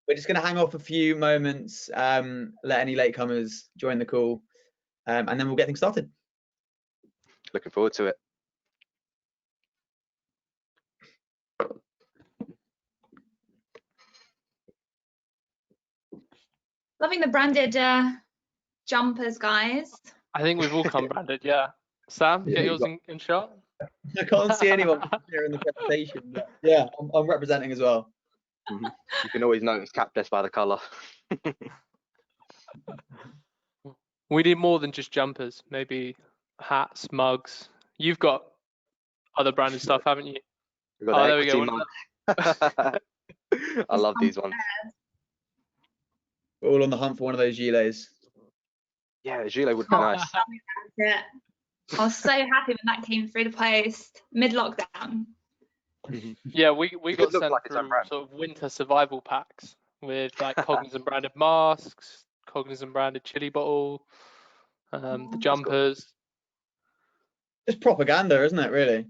we're just going to hang off a few moments, let any latecomers join the call, and then we'll get things started. Looking forward to it. Loving the branded jumpers, guys. I think we've all come branded, yeah. Sam, get yours in shot. I can't see anyone here in the presentation, but yeah, I'm representing as well. You can always notice CapDesk by the colour. We need more than just jumpers, maybe hats, mugs. You've got other branded stuff, haven't you? We've got there we go. I love these ones. We're all on the hunt for one of those gilets. Yeah, a gilet would be nice. I was so happy when that came through the post mid-lockdown. Yeah, we got sent like through sort of winter survival packs with like Cognizant branded masks, Cognizant branded chili bottle, the jumpers. Just propaganda, isn't it, really?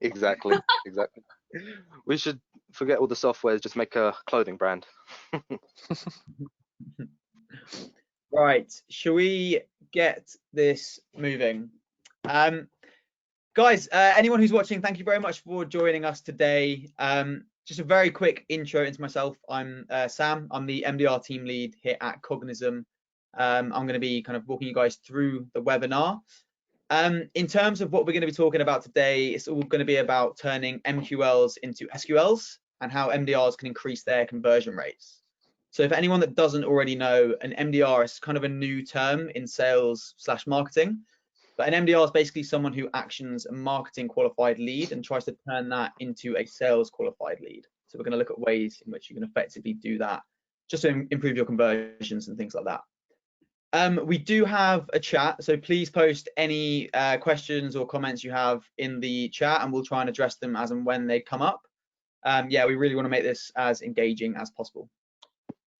Exactly. We should forget all the softwares, just make a clothing brand. Right, shall we get this moving? Guys, anyone who's watching, thank you very much for joining us today. Just a very quick intro into myself. I'm Sam. I'm the MDR team lead here at Cognism. I'm going to be kind of walking you guys through the webinar. In terms of what we're going to be talking about today, it's all going to be about turning MQLs into SQLs and how MDRs can increase their conversion rates. So if anyone that doesn't already know, an MDR is kind of a new term in sales/marketing. But an MDR is basically someone who actions a marketing qualified lead and tries to turn that into a sales qualified lead. So we're going to look at ways in which you can effectively do that just to improve your conversions and things like that. We do have a chat, so please post any questions or comments you have in the chat and we'll try and address them as and when they come up. Yeah, we really want to make this as engaging as possible.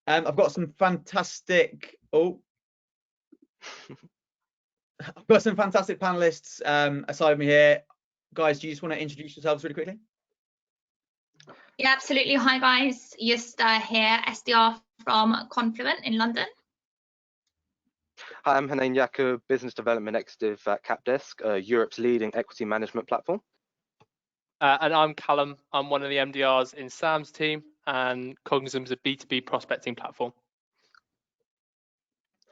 I've got some fantastic, I've got some fantastic panelists aside of me here. Guys, do you just want to introduce yourselves really quickly? Yeah, absolutely. Hi, guys. Just here, SDR from Confluent in London. Hi, I'm Hanan Yakub, Business Development Executive at CapDesk, Europe's leading equity management platform. And I'm Callum. I'm one of the MDRs in Sam's team, and Cognism is a B2B prospecting platform.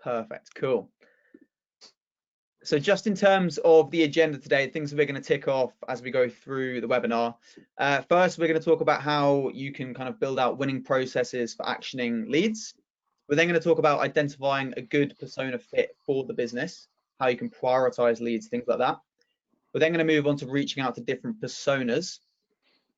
Perfect, cool. So just in terms of the agenda today, things that we're going to tick off as we go through the webinar. First, we're going to talk about how you can kind of build out winning processes for actioning leads. We're then going to talk about identifying a good persona fit for the business, how you can prioritize leads, things like that. We're then going to move on to reaching out to different personas,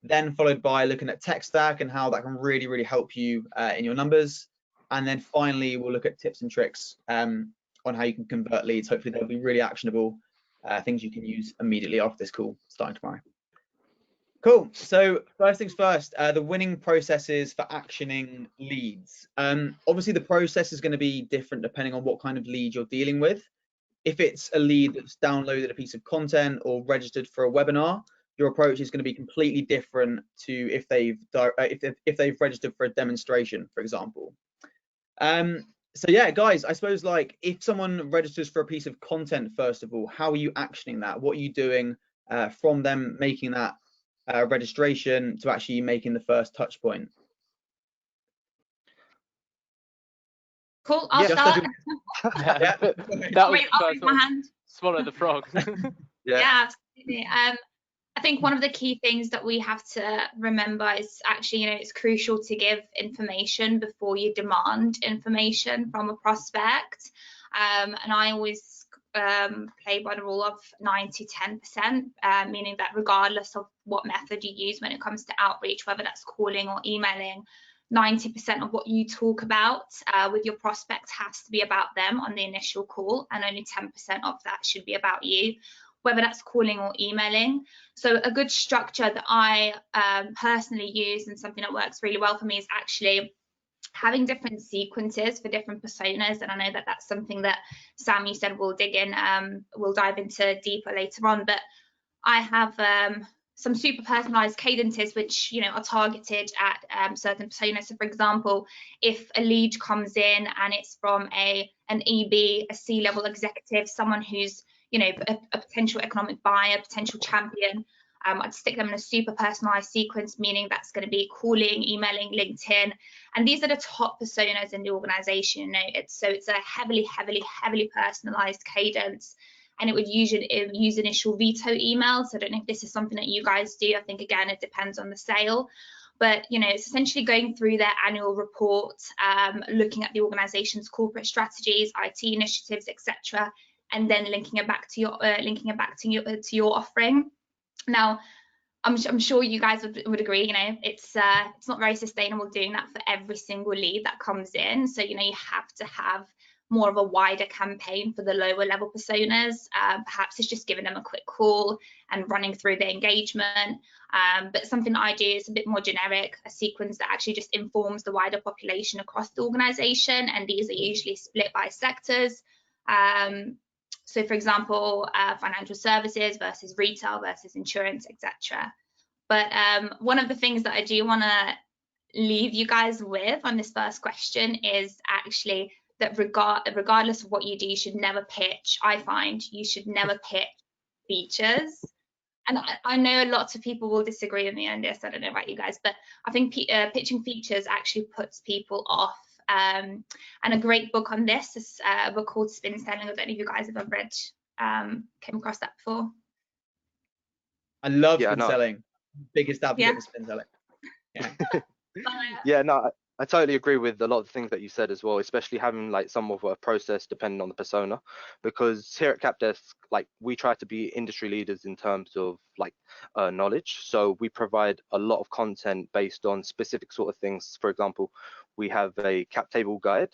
then followed by looking at tech stack and how that can really, really help you in your numbers. And then finally, we'll look at tips and tricks on how you can convert leads. Hopefully they'll be really actionable things you can use immediately after this call starting tomorrow. Cool. So first things first, the winning processes for actioning leads. Obviously the process is going to be different depending on what kind of lead you're dealing with. If it's a lead that's downloaded a piece of content or registered for a webinar, your approach is going to be completely different to if they've registered for a demonstration, for example. So yeah, guys, I suppose like if someone registers for a piece of content, first of all, how are you actioning that? What are you doing from them making that registration to actually making the first touch point? Cool, I'll start. Yeah. That was my hand. Swallow the frog. Yeah, absolutely. I think one of the key things that we have to remember is actually, it's crucial to give information before you demand information from a prospect. And I always play by the rule of 90-10%, meaning that regardless of what method you use when it comes to outreach, whether that's calling or emailing, 90% of what you talk about with your prospects has to be about them on the initial call, and only 10% of that should be about you, whether that's calling or emailing. So a good structure that I personally use and something that works really well for me is actually having different sequences for different personas. And I know that that's something that Sam, you said we'll dig in, we'll dive into deeper later on, but I have some super personalized cadences which, you know, are targeted at certain personas. So for example, if a lead comes in and it's from an EB, a C-level executive, someone who's, you know, a potential economic buyer, potential champion, I'd stick them in a super personalized sequence, meaning that's going to be calling, emailing, LinkedIn, and these are the top personas in the organization. You know, it's a heavily personalized cadence, and it would use initial veto emails. I don't know if this is something that you guys do. I think again it depends on the sale, but you know, it's essentially going through their annual report, looking at the organization's corporate strategies, IT initiatives, etc., and then linking it back to your offering. Now, I'm sure you guys would agree, you know, it's not very sustainable doing that for every single lead that comes in. So, you know, you have to have more of a wider campaign for the lower level personas. Perhaps it's just giving them a quick call and running through the engagement. But something that I do is a bit more generic, a sequence that actually just informs the wider population across the organization. And these are usually split by sectors. So for example, financial services versus retail versus insurance, etc. But one of the things that I do want to leave you guys with on this first question is actually that regardless of what you do, you should never pitch. I find you should never pitch features. And I know lots of people will disagree with me on this. I don't know about you guys, but I think pitching features actually puts people off. And a great book on this is a book called Spin Selling. I don't know if you guys have ever read, came across that before. I love spin selling. Biggest advocate for spin selling. Yeah. Yeah, no, I totally agree with a lot of the things that you said as well, especially having like some of a process depending on the persona, because here at CapDesk, like we try to be industry leaders in terms of like knowledge. So we provide a lot of content based on specific sort of things. For example, we have a cap table guide,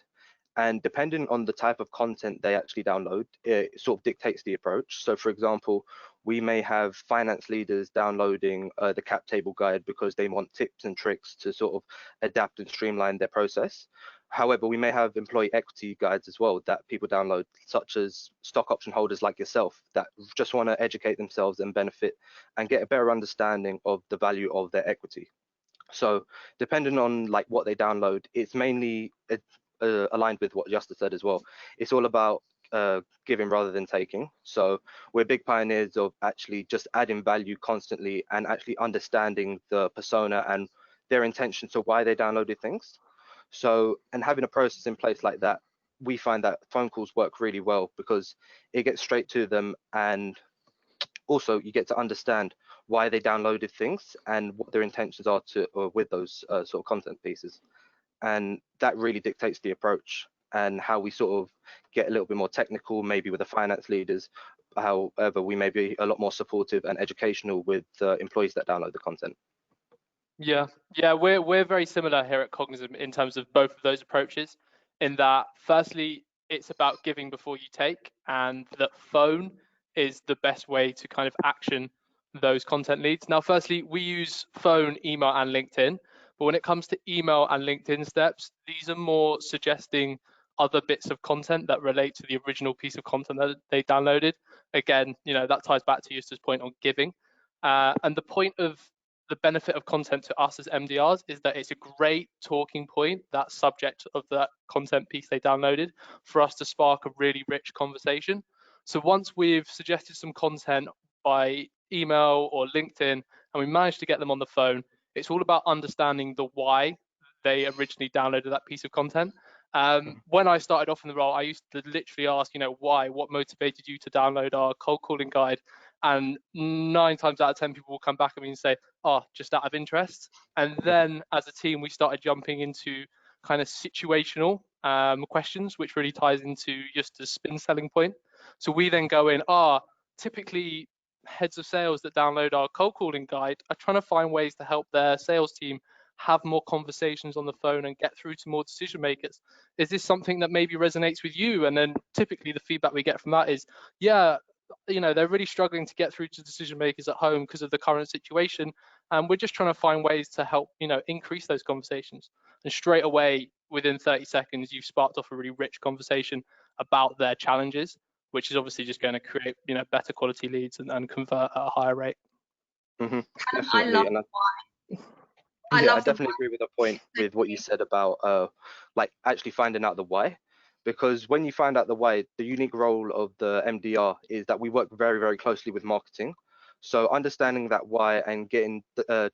and depending on the type of content they actually download, it sort of dictates the approach. So for example, we may have finance leaders downloading the cap table guide because they want tips and tricks to sort of adapt and streamline their process. However, we may have employee equity guides as well that people download, such as stock option holders like yourself that just want to educate themselves and benefit and get a better understanding of the value of their equity. So depending on like what they download, it's mainly aligned with what Justa said as well. It's all about giving rather than taking. So we're big pioneers of actually just adding value constantly and actually understanding the persona and their intentions of why they downloaded things. So, and having a process in place like that, we find that phone calls work really well because it gets straight to them, and also you get to understand why they downloaded things and what their intentions are with those sort of content pieces. And that really dictates the approach and how we sort of get a little bit more technical, maybe with the finance leaders. However, we may be a lot more supportive and educational with employees that download the content. Yeah, we're very similar here at Cognizant in terms of both of those approaches, in that firstly, it's about giving before you take, and that phone is the best way to kind of action those content leads. Now, firstly, we use phone, email, and LinkedIn. But when it comes to email and LinkedIn steps, these are more suggesting other bits of content that relate to the original piece of content that they downloaded. Again, you know, that ties back to Justa's point on giving. And the point of the benefit of content to us as MDRs is that it's a great talking point, that subject of that content piece they downloaded, for us to spark a really rich conversation. So once we've suggested some content by email or LinkedIn and we managed to get them on the phone, it's all about understanding the why they originally downloaded that piece of content. When I started off in the role, I used to literally ask, you know, why, what motivated you to download our cold calling guide? And 9 times out of 10 people will come back at me and say, oh, just out of interest. And then as a team, we started jumping into kind of situational questions, which really ties into just the spin selling point. So we then go in, typically heads of sales that download our cold calling guide are trying to find ways to help their sales team have more conversations on the phone and get through to more decision makers. Is this something that maybe resonates with you? And then typically the feedback we get from that is, yeah, you know, they're really struggling to get through to decision makers at home because of the current situation, and we're just trying to find ways to help, you know, increase those conversations. And straight away, within 30 seconds, you've sparked off a really rich conversation about their challenges, which is obviously just going to create, you know, better quality leads and convert at a higher rate. Definitely. I love why. I Yeah, I love the definitely agree with the point with what you said about like actually finding out the why, because when you find out the why, the unique role of the MDR is that we work very, very closely with marketing. So understanding that why and getting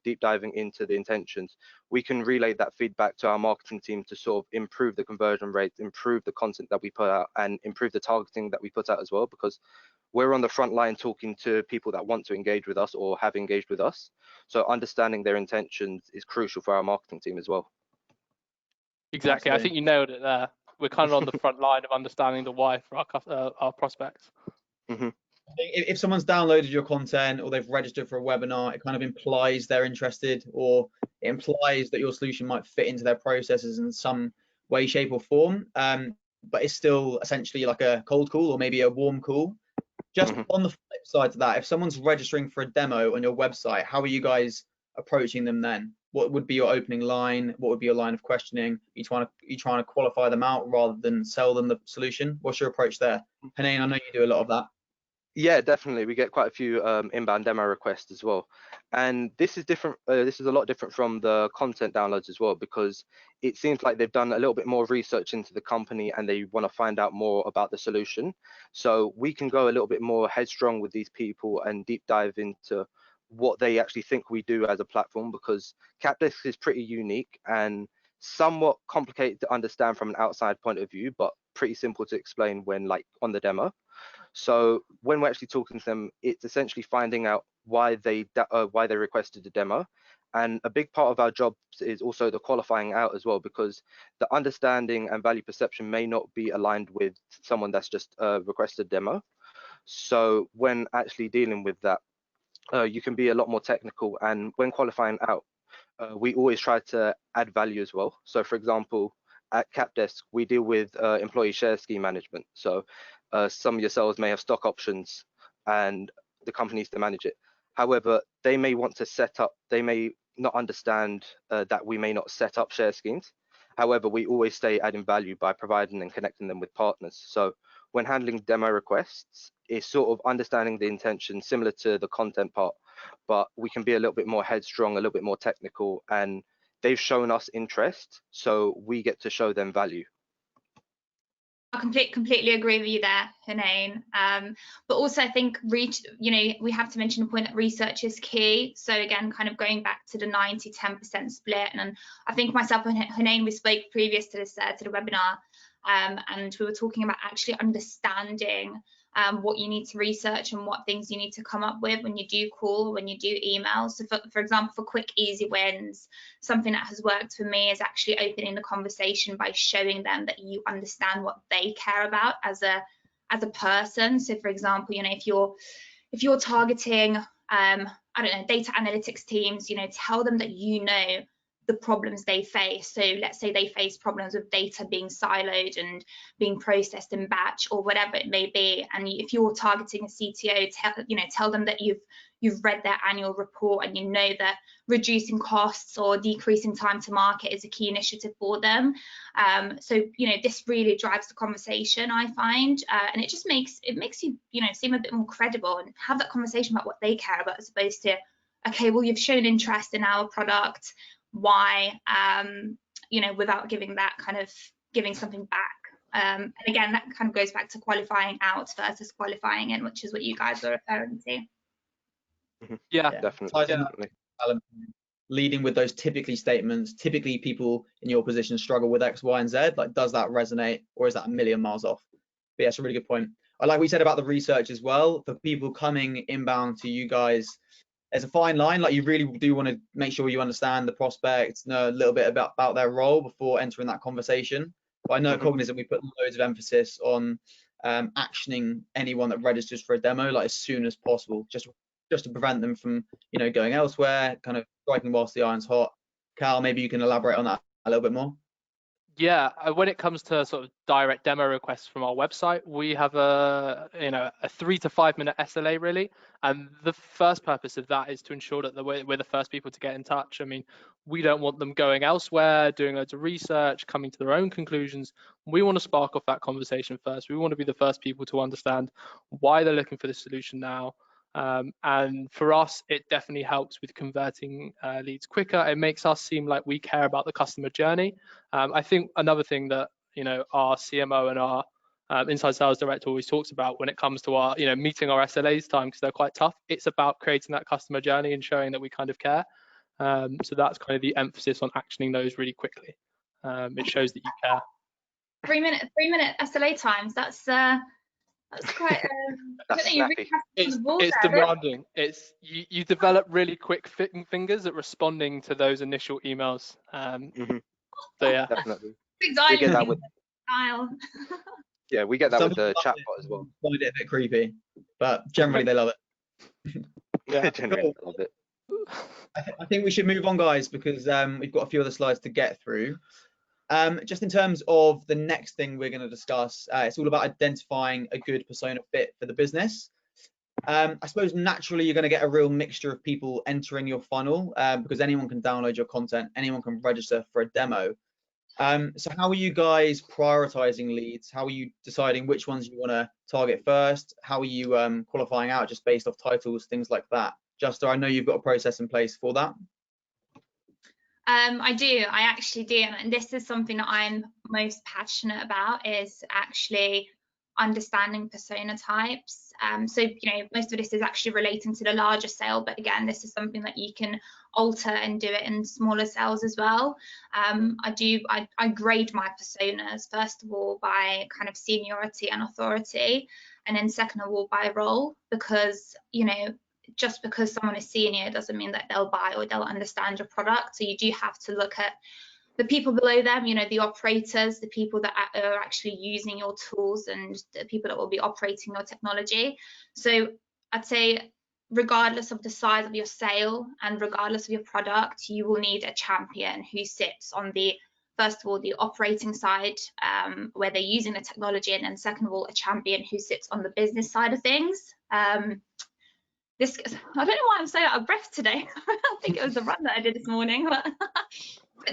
deep diving into the intentions, we can relay that feedback to our marketing team to sort of improve the conversion rates, improve the content that we put out, and improve the targeting that we put out as well, because we're on the front line talking to people that want to engage with us or have engaged with us. So understanding their intentions is crucial for our marketing team as well. Exactly. Absolutely. I think you nailed it there. We're kind of on the front line of understanding the why for our prospects. If someone's downloaded your content or they've registered for a webinar, it kind of implies they're interested, or it implies that your solution might fit into their processes in some way, shape, or form. But it's still essentially like a cold call or maybe a warm call. Just on the flip side to that, if someone's registering for a demo on your website, how are you guys approaching them then? What would be your opening line? What would be your line of questioning? Are you trying to qualify them out rather than sell them the solution? What's your approach there? Hanane, I know you do a lot of that. Yeah, definitely. We get quite a few inbound demo requests as well. And this is different. This is a lot different from the content downloads as well, because it seems like they've done a little bit more research into the company and they want to find out more about the solution. So we can go a little bit more headstrong with these people and deep dive into what they actually think we do as a platform, because CapDesk is pretty unique and somewhat complicated to understand from an outside point of view, but pretty simple to explain when like on the demo. So when we're actually talking to them, it's essentially finding out why they requested the demo. And a big part of our job is also the qualifying out as well, because the understanding and value perception may not be aligned with someone that's just requested a demo. So when actually dealing with that, you can be a lot more technical. And when qualifying out, we always try to add value as well. So for example, at CapDesk, we deal with employee share scheme management. So some of yourselves may have stock options and the company needs to manage it. However, they may want to set up, they may not understand that we may not set up share schemes. However, we always stay adding value by providing and connecting them with partners. So when handling demo requests, it's sort of understanding the intention similar to the content part, but we can be a little bit more headstrong, a little bit more technical, and they've shown us interest, so we get to show them value. I completely agree with you there, Hanane. But also I think we have to mention the point that research is key. So again, kind of going back to the 90-10% split, and I think myself and Hanane, we spoke previous to this to the webinar, and we were talking about actually understanding what you need to research and what things you need to come up with when you do call, when you do email. So for example, for quick, easy wins, something that has worked for me is actually opening the conversation by showing them that you understand what they care about as a person. So for example, if you're targeting I don't know, data analytics teams, tell them that the problems they face. So let's say they face problems with data being siloed and being processed in batch or whatever it may be. And if you're targeting a CTO, tell them that you've read their annual report and you know that reducing costs or decreasing time to market is a key initiative for them. So this really drives the conversation, I find, and it just makes you seem a bit more credible and have that conversation about what they care about, as opposed to, okay, well, you've shown interest in our product, why, without giving something back. And again, that kind of goes back to qualifying out versus qualifying in, which is what you guys are referring to. Yeah, definitely. Leading with those typically statements, typically people in your position struggle with X, Y, and Z. Like, does that resonate, or is that a million miles off? But yeah, it's a really good point. I like what you said about the research as well. For people coming inbound to you guys, there's a fine line. Like, you really do want to make sure you understand the prospect, know a little bit about their role before entering that conversation. But I know at Cognizant we put loads of emphasis on actioning anyone that registers for a demo like as soon as possible, just to prevent them from going elsewhere, kind of striking whilst the iron's hot. Cal, maybe you can elaborate on that a little bit more. Yeah, when it comes to sort of direct demo requests from our website, we have a 3 to 5 minute SLA really, and the first purpose of that is to ensure that we're the first people to get in touch. I mean, we don't want them going elsewhere, doing loads of research, coming to their own conclusions. We want to spark off that conversation first. We want to be the first people to understand why they're looking for this solution now, And for us, it definitely helps with converting leads quicker. It makes us seem like we care about the customer journey. I think another thing that our CMO and our inside sales director always talks about when it comes to our meeting our SLAs time, because they're quite tough. It's about creating that customer journey and showing that we kind of care. So that's kind of the emphasis on actioning those really quickly. It shows that you care. 3 minute SLA times. That's quite. That's I don't know, you really have to be on the ball It's there, demanding. It's you develop really quick fingers at responding to those initial emails. So yeah, definitely. We get that with style. Yeah, we get that Some with the people love chatbot as well. Find it a bit creepy, but generally they love it. Yeah, generally Cool. love it. I think we should move on, guys, because we've got a few other slides to get through. Just in terms of the next thing we're going to discuss, it's all about identifying a good persona fit for the business. I suppose naturally you're going to get a real mixture of people entering your funnel because anyone can download your content, anyone can register for a demo. So how are you guys prioritizing leads? How are you deciding which ones you want to target first? How are you qualifying out just based off titles, things like that? Justa, I know you've got a process in place for that. I actually do, and this is something that I'm most passionate about, is actually understanding persona types. So most of this is actually relating to the larger sale, but again, this is something that you can alter and do it in smaller sales as well. I grade my personas first of all by kind of seniority and authority, and then second of all by role, because just because someone is senior doesn't mean that they'll buy or they'll understand your product. So you do have to look at the people below them, the operators, the people that are actually using your tools, and the people that will be operating your technology. So I'd say regardless of the size of your sale and regardless of your product, you will need a champion who sits on the, first of all, the operating side, where they're using the technology, and then second of all, a champion who sits on the business side of things. I don't know why I'm so out of breath today. I think it was the run that I did this morning. But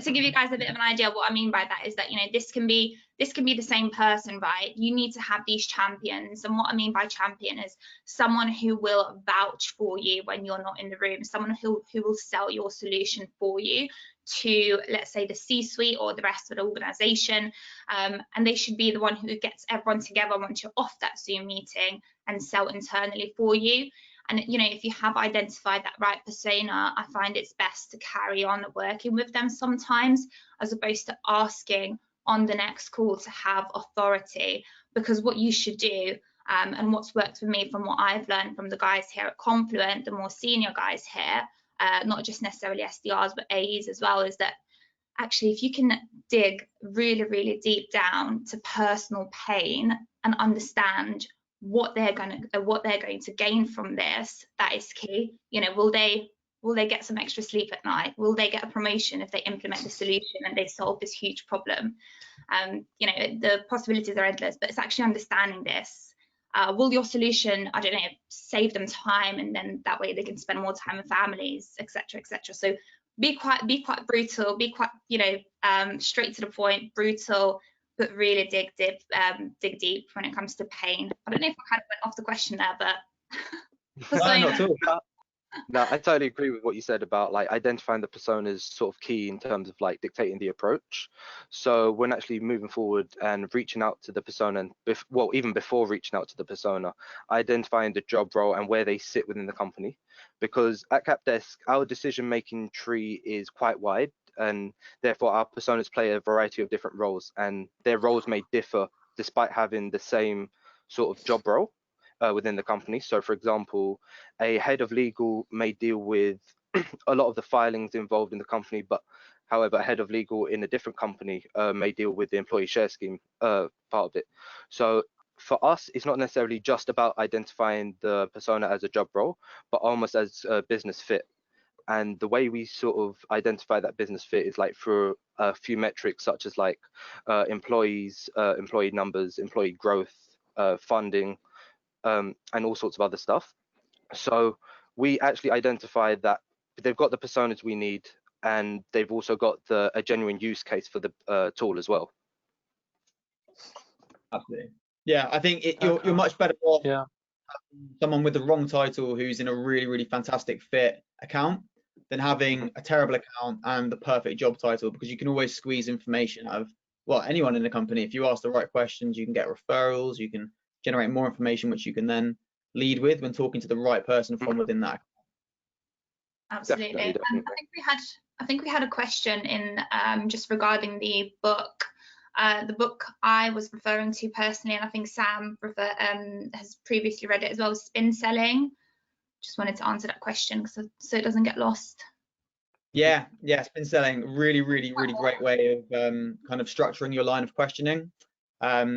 to give you guys a bit of an idea, what I mean by that is that this can be the same person, right? You need to have these champions, and what I mean by champion is someone who will vouch for you when you're not in the room, someone who will sell your solution for you to, let's say, the C-suite or the rest of the organization, and they should be the one who gets everyone together once you're off that Zoom meeting and sell internally for you. And if you have identified that right persona, I find it's best to carry on working with them sometimes, as opposed to asking on the next call to have authority. Because what you should do, and what's worked for me from what I've learned from the guys here at Confluent, the more senior guys here, not just necessarily SDRs but AEs as well, is that actually if you can dig really, really deep down to personal pain and understand what they're going to gain from this, that is key. Will they get some extra sleep at night? Will they get a promotion if they implement the solution and they solve this huge problem? The possibilities are endless, but it's actually understanding this. Will your solution, I don't know, save them time, and then that way they can spend more time with families, etc., etc. So be quite brutal, be quite straight to the point, brutal, but really dig deep when it comes to pain. I don't know if I kind of went off the question there, but not at all. No, I totally agree with what you said about like identifying the personas sort of key in terms of like dictating the approach. So when actually moving forward and reaching out to the persona, and even before reaching out to the persona, identifying the job role and where they sit within the company. Because at CapDesk, our decision-making tree is quite wide, and therefore our personas play a variety of different roles, and their roles may differ despite having the same sort of job role within the company. So for example, a head of legal may deal with a lot of the filings involved in the company, but however, a head of legal in a different company may deal with the employee share scheme part of it. So for us, it's not necessarily just about identifying the persona as a job role, but almost as a business fit. And the way we sort of identify that business fit is like through a few metrics, such as like employees, employee numbers, employee growth, funding, and all sorts of other stuff. So we actually identify that they've got the personas we need, and they've also got a genuine use case for the tool as well. Absolutely. Yeah, I think you're much better off someone with the wrong title who's in a really, really fantastic fit account than having a terrible account and the perfect job title, because you can always squeeze information out of, well, anyone in the company. If you ask the right questions, you can get referrals, you can generate more information, which you can then lead with when talking to the right person from within that. Absolutely. Definitely. I think we had a question in just regarding the book. The book I was referring to personally, and I think Sam has previously read it as well, Spin Selling. Just wanted to answer that question so it doesn't get lost. Yeah, Spin Selling, really, really, really great way of kind of structuring your line of questioning.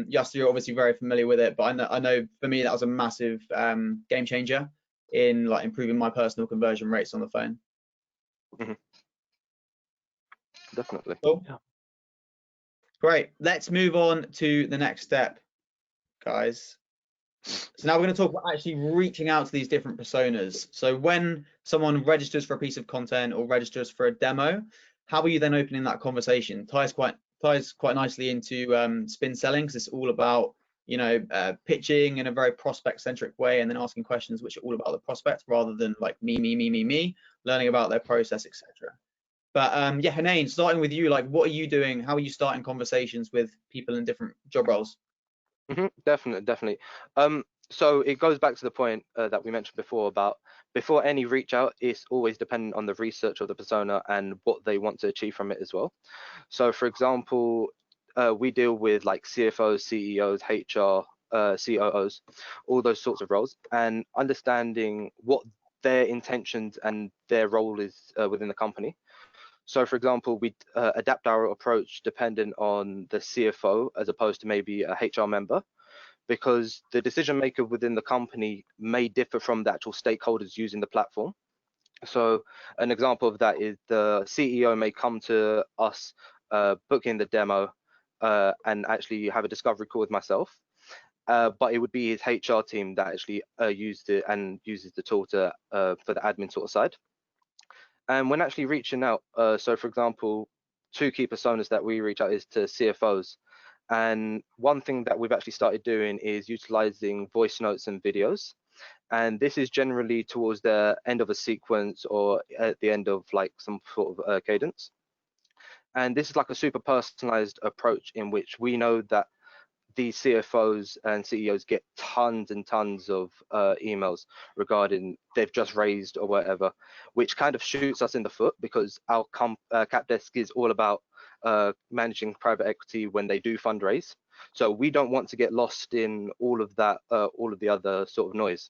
Just, you're obviously very familiar with it, but I know for me that was a massive game changer in like improving my personal conversion rates on the phone. Definitely. Cool. Yeah. Great. Let's move on to the next step, guys. So now we're going to talk about actually reaching out to these different personas. So when someone registers for a piece of content or registers for a demo, how are you then opening that conversation? Ties quite nicely into Spin Selling, because it's all about, you know, pitching in a very prospect centric way, and then asking questions which are all about the prospect rather than like me, learning about their process, etc. But yeah, Hanane, starting with you, like, what are you doing? How are you starting conversations with people in different job roles? Definitely. So it goes back to the point that we mentioned before about before any reach out, it's always dependent on the research of the persona and what they want to achieve from it as well. So for example, we deal with like CFOs, CEOs, HR, COOs, all those sorts of roles, and understanding what their intentions and their role is within the company. So for example, we adapt our approach dependent on the CFO as opposed to maybe a HR member, because the decision maker within the company may differ from the actual stakeholders using the platform. So an example of that is the CEO may come to us, book in the demo, and actually have a discovery call with myself. But it would be his HR team that actually used it and uses the tool to for the admin sort of side. And when actually reaching out, so for example, two key personas that we reach out is to CFOs. And one thing that we've actually started doing is utilizing voice notes and videos. And this is generally towards the end of a sequence or at the end of like some sort of cadence. And this is like a super personalized approach in which we know that these CFOs and CEOs get tons and tons of emails regarding they've just raised or whatever, which kind of shoots us in the foot, because our cap desk is all about managing private equity when they do fundraise. So we don't want to get lost in all of that, all of the other sort of noise.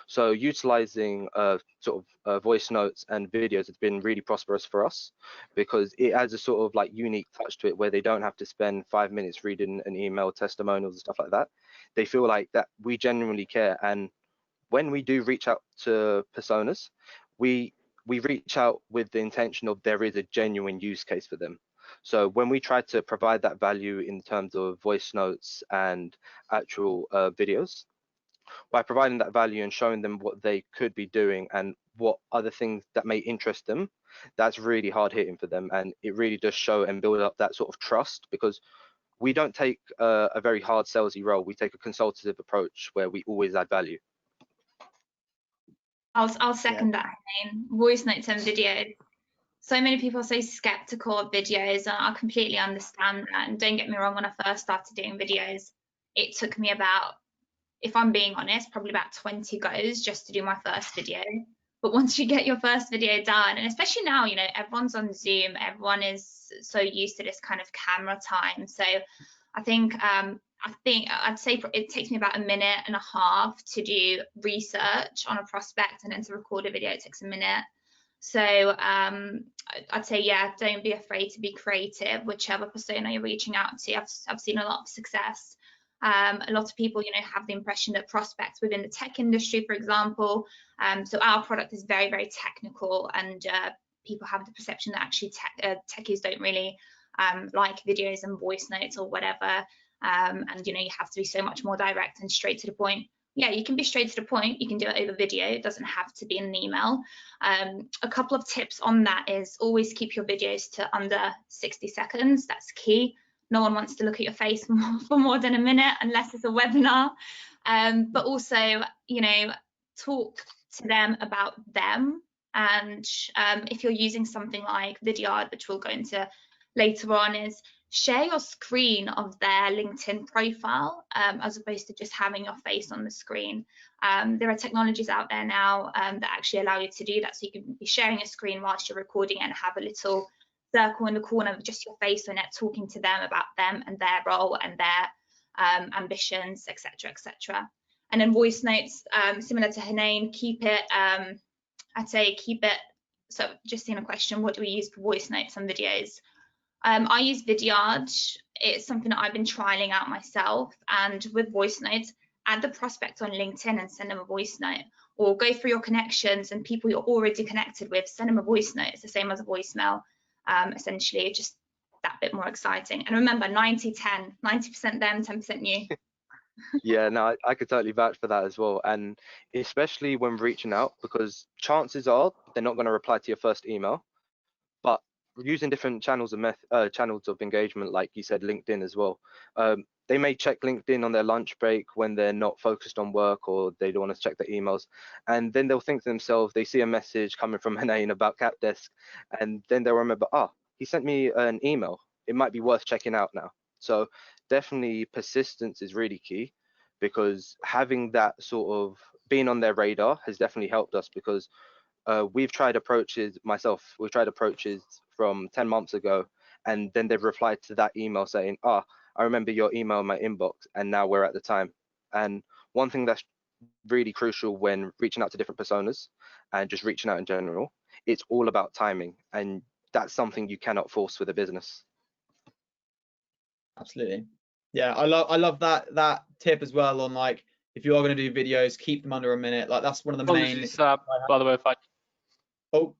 So utilizing sort of voice notes and videos has been really prosperous for us, because it adds a sort of like unique touch to it where they don't have to spend 5 minutes reading an email, testimonials and stuff like that. They feel like that we genuinely care. And when we do reach out to personas, we reach out with the intention of there is a genuine use case for them. So when we try to provide that value in terms of voice notes and actual videos, by providing that value and showing them what they could be doing and what other things that may interest them, that's really hard hitting for them. And it really does show and build up that sort of trust, because we don't take a very hard salesy role. We take a consultative approach where we always add value. I'll second that, Hanane. Voice notes and videos. So many people are so skeptical of videos, and I completely understand that. And don't get me wrong, when I first started doing videos, it took me about, if I'm being honest, probably about 20 goes just to do my first video. But once you get your first video done, and especially now, you know, everyone's on Zoom, everyone is so used to this kind of camera time. So I think I'd say it takes me about 1.5 minutes to do research on a prospect, and then to record a video, it takes a minute. So I'd say, yeah, don't be afraid to be creative, whichever persona you're reaching out to. I've seen a lot of success. A lot of people, you know, have the impression that prospects within the tech industry, for example, so our product is very, very technical, and people have the perception that actually techies don't really like videos and voice notes or whatever, and you know, you have to be so much more direct and straight to the point. Yeah, you can be straight to the point, you can do it over video, it doesn't have to be in an email. A couple of tips on that is always keep your videos to under 60 seconds. That's key. No one wants to look at your face for more than a minute unless it's a webinar. But also, talk to them about them. And if you're using something like Vidyard, which we'll go into later on, is share your screen of their LinkedIn profile as opposed to just having your face on the screen. There are technologies out there now that actually allow you to do that. So you can be sharing a screen whilst you're recording and have a little circle in the corner with just your face on it, talking to them about them and their role and their ambitions, etc., etc. And then voice notes, similar to Hanane, keep it, I'd say keep it, so just in a question, what do we use for voice notes on videos? I use Vidyard. It's something that I've been trialing out myself. And with voice notes, add the prospect on LinkedIn and send them a voice note, or go through your connections and people you're already connected with, send them a voice note. It's the same as a voicemail, essentially, just that bit more exciting. And remember, 90-10, 90% them, 10% you. Yeah, no, I could totally vouch for that as well. And especially when reaching out, because chances are they're not going to reply to your first email, but using different channels of engagement, like you said, LinkedIn as well. They may check LinkedIn on their lunch break when they're not focused on work or they don't want to check their emails. And then they'll think to themselves, they see a message coming from Hanane about CapDesk, and then they'll remember, he sent me an email. It might be worth checking out now. So definitely persistence is really key, because having that sort of being on their radar has definitely helped us, because we've tried approaches from 10 months ago, and then they've replied to that email saying, I remember your email in my inbox, and now we're at the time. And one thing that's really crucial when reaching out to different personas and just reaching out in general, it's all about timing, and that's something you cannot force with a business. Absolutely. Yeah, I love that tip as well on, like, if you are going to do videos, keep them under a minute. Like, that's one of the main. By the way, if I. Oh,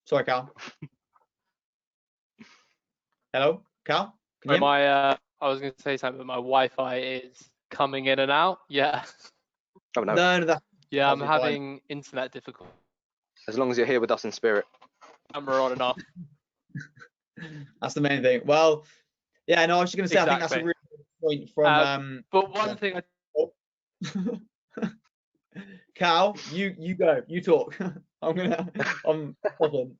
sorry, Cal. Hello, Cal. Can you hear me? I was going to say something, but my Wi-Fi is coming in and out. Yeah. Oh no. No, that's Yeah, I'm absolutely having internet difficulty. As long as you're here with us in spirit. Camera on and off. That's the main thing. Well, yeah, no, I was just going to say, Exactly. I think that's a really good point from. But one thing Cal, you go, you talk. I'm problem.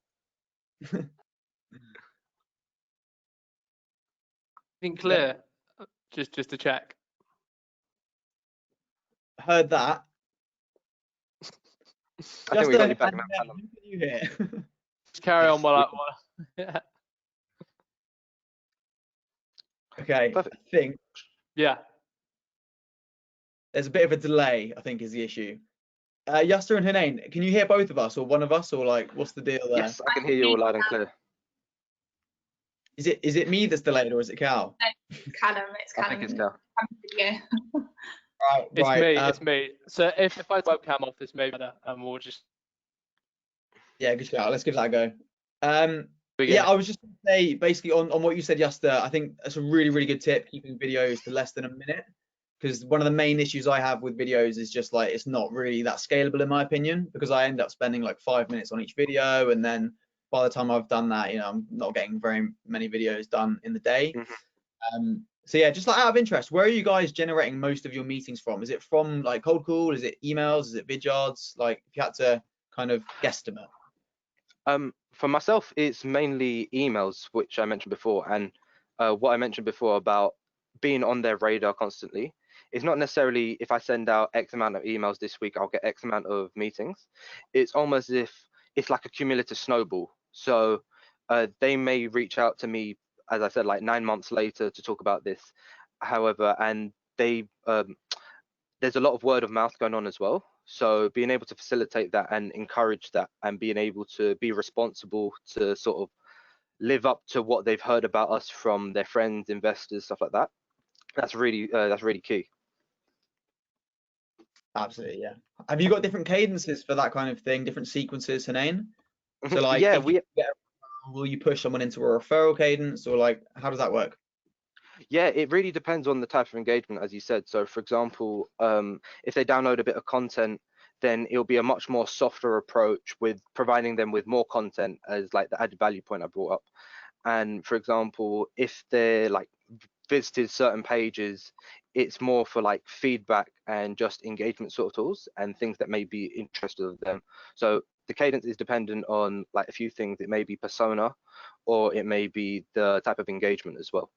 clear, just to check. Heard that. I think we got you back now. Who can you hear? Just carry on while I. Okay, Perfect. I think Yeah. there's a bit of a delay, I think, is the issue. Yasta and Hanane, can you hear both of us, or one of us, or like, what's the deal there? Yes, I can hear you all loud and clear. Is it me that's delayed, or is it Cal? Callum, it's I Callum. think it's Cal. Yeah. It's me. So if I webcam off, this may be better, and we'll just. Yeah, good shout. Let's give that a go. Yeah, I was just going to say, basically on what you said, Yasta, I think that's a really, really good tip, keeping videos to less than a minute, because one of the main issues I have with videos is just like, it's not really that scalable in my opinion, because I end up spending like 5 minutes on each video, and then by the time I've done that, I'm not getting very many videos done in the day. So yeah, just like out of interest, where are you guys generating most of your meetings from? Is it from like cold call? Is it emails? Is it Vidyards? Like, if you had to kind of guesstimate. For myself, it's mainly emails, which I mentioned before, and what I mentioned before about being on their radar constantly. It's not necessarily if I send out X amount of emails this week, I'll get X amount of meetings. It's almost as if it's like a cumulative snowball. So they may reach out to me, as I said, like 9 months later to talk about this. However, and they there's a lot of word of mouth going on as well. So being able to facilitate that and encourage that, and being able to be responsible to sort of live up to what they've heard about us from their friends, investors, stuff like that. That's really key. Absolutely, yeah. Have you got different cadences for that kind of thing, different sequences, Hanane? So like, yeah, will you push someone into a referral cadence, or like, how does that work? Yeah, it really depends on the type of engagement, as you said. So for example, if they download a bit of content, then it'll be a much more softer approach with providing them with more content, as like the added value point I brought up. And for example, if they're like visited certain pages, it's more for like feedback and just engagement sort of tools and things that may be interested of them. So the cadence is dependent on like a few things. It may be persona, or it may be the type of engagement as well.